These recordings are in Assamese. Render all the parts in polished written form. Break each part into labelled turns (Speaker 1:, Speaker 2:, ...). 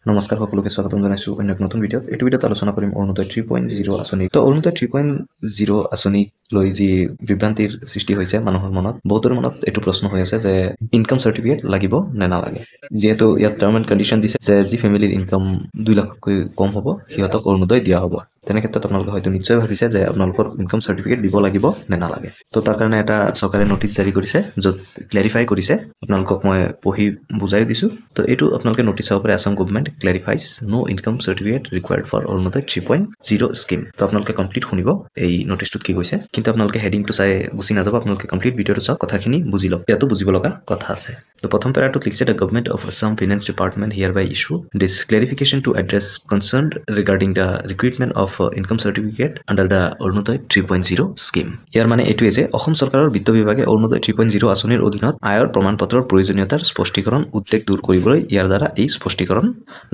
Speaker 1: নমস্কাৰ সকলোকে স্বাগতম জনাইছো অন্য এক নতুন ভিডিঅ'ত। এইটো ভিডিঅ'ত আলোচনা কৰিম অৰুণোদয় 3.0 আঁচনি। তো অৰুণোদয় 3.0 আঁচনিক লৈ যি বিভ্ৰান্তিৰ সৃষ্টি হৈছে মানুহৰ মনত, বহুতৰ মনত এইটো প্ৰশ্ন হৈ আছে যে ইনকাম চাৰ্টিফিকেট লাগিব নে নালাগে। যিহেতু ইয়াত টাৰ্ম এণ্ড কণ্ডিশ্যন দিছে যে যি ফেমিলিৰ ইনকাম 2 লাখতকৈ কম হ'ব সিহঁতক অৰুণোদয় দিয়া হ'ব। তেনে ক্ষেত্ৰত আপোনালোকে হয়তো নিশ্চয় ভাবিছে যে আপোনালোকৰ ইনকাম চাৰ্টিফিকেট দিব লাগিব নে নালাগে। তো তাৰ কাৰণে এটা চৰকাৰে নটিচ জাৰি কৰিছে, য'ত ক্লেৰিফাই কৰিছে। আপোনালোকক মই পঢ়ি বুজাই দিছোঁ। তো এইটো আপোনালোকে নটিচ চাব পাৰে, Assam government clarifies no income certificate required for Orunodoi 3.0 scheme. তো আপোনালোকে কমপ্লিট শুনিব এই নটিচটোত কি কৈছে, কিন্তু আপোনালোকে হেডিংটো চাই গুচি নাযাব, আপোনালোকে কমপ্লিট ভিডিঅ'টো চাওক, কথাখিনি বুজি লওক, ইয়াতো বুজিব লগা কথা আছে। তো প্ৰথম পেৰাটোত লিখিছে the government of Assam finance department hereby issue this clarification to address concern regarding the recruitment of income certificate under the Orunodoi 3.0 scheme. ইয়াৰ মানে এইটোৱে যে অসম চৰকাৰৰ বিত্ত বিভাগে অৰুণোদয় 3.0 আঁচনিৰ অধীনত আয়ৰ প্ৰমাণ পত্ৰৰ প্ৰয়োজনীয়তাৰ স্পষ্টীকৰণ উদ্বেগ দূৰ কৰিবলৈ ইয়াৰ দ্বাৰা এই স্পষ্টীকৰণ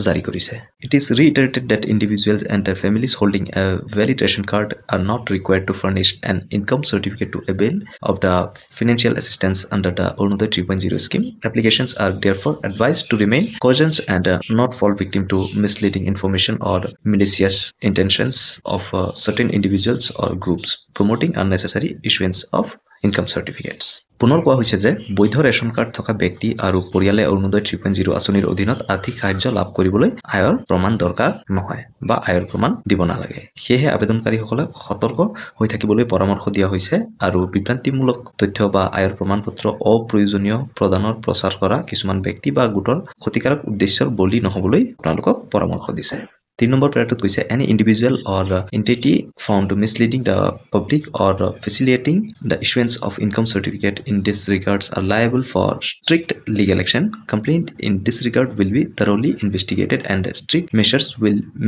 Speaker 1: জাৰি কৰিছে। It is reiterated that individuals and families holding a valid ration card are not required to furnish an income certificate to avail of the financial assistance under the Arunodaya 3.0 scheme. Applications are therefore advised to remain cautious and not fall victim to misleading information or malicious intentions of certain individuals or groups promoting unnecessary issuance of income certificates. পুনৰ কোৱা হৈছে যে বৈধ ৰেচন কাৰ্ড থকা ব্যক্তি আৰু পৰিয়ালে অৰুণোদয় 3.0 আঁচনিৰ অধীনত আৰ্থিক সাহায্য লাভ কৰিবলৈ আয়ৰ প্ৰমাণ দৰকাৰ নহয় বা আয়ৰ প্ৰমাণ দিব নালাগে। সেয়েহে আবেদনকাৰীসকলক সতৰ্ক হৈ থাকিবলৈ পৰামৰ্শ দিয়া হৈছে আৰু বিভ্ৰান্তিমূলক তথ্য বা আয়ৰ প্ৰমাণ পত্ৰ অপ্ৰয়োজনীয় প্ৰদানৰ প্ৰচাৰ কৰা কিছুমান ব্যক্তি বা গোটৰ ক্ষতিকাৰক উদ্দেশ্যৰ বলি নহ'বলৈ আপোনালোকক পৰামৰ্শ দিছে। 3 নম্বৰ পেৰাটোত কৈছে any individual or entity found misleading the public or facilitating the issuance of income certificate in this regards are liable for strict legal action. Complaint in this regard will be thoroughly investigated and strict measures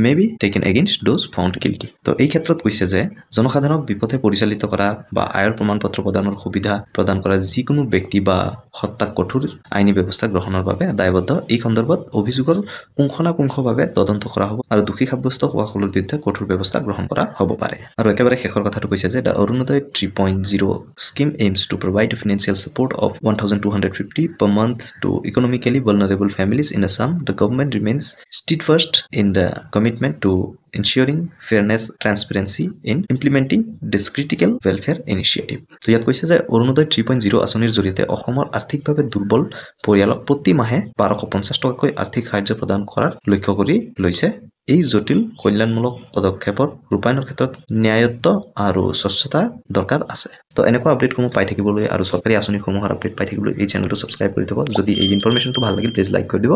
Speaker 1: may be taken against those found guilty. তো এই ক্ষেত্ৰত কৈছে যে জনসাধাৰণক বিপথে পৰিচালিত কৰা বা আয়ৰ প্ৰমাণ পত্ৰ প্ৰদানৰ সুবিধা প্ৰদান কৰা যিকোনো ব্যক্তি বা সত্তাক কঠোৰ আইনী ব্যৱস্থা গ্ৰহণৰ বাবে দায়বদ্ধ। এই সন্দৰ্ভত অভিযোগৰ পুংখানুপুংখভাৱে তদন্ত কৰা হ'ব আৰু দোষী সাব্যস্ত হোৱাসকলৰ বিৰুদ্ধে কঠোৰ ব্যৱস্থা গ্ৰহণ কৰা হ'ব পাৰে। আৰু একেবাৰে শেষৰ কথাটো কৈছে যে the Orunodoi 3.0 scheme aims to provide financial support of 1,250 per month to economically vulnerable families in Assam. The government remains steadfast in the commitment to ensuring fairness, transparency in implementing this critical welfare initiative. তো ইয়াত কৈছে যে অৰুণোদয় 3.0 আঁচনিৰ জৰিয়তে অসমৰ আৰ্থিকভাৱে দুৰ্বল পৰিয়ালক প্ৰতি মাহে 1250 টকাকৈ আৰ্থিক সাহায্য প্ৰদান কৰাৰ লক্ষ্য কৰি লৈছে। এই জটিল কল্যাণমূলক পদক্ষেপৰ ৰূপায়ণৰ ক্ষেত্ৰত ন্যায়ত্ব আৰু স্বচ্ছতা দৰকাৰ আছে। তো এনেকুৱা আপডেটসমূহ পাই থাকিবলৈ আৰু চৰকাৰী আঁচনিসমূহৰ আপডেট পাই থাকিবলৈ এই চেনেলটো ছাবস্ক্ৰাইব কৰি থ'ব। যদি এই ইনফৰমেশ্যনটো ভাল লাগিল প্লিজ লাইক কৰি দিব।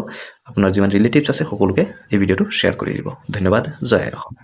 Speaker 1: আপোনাৰ যিমান ৰিলেটিভছ আছে সকলোকে এই ভিডিঅ'টো শ্বেয়াৰ কৰি দিব। ধন্যবাদ। জয় অসম।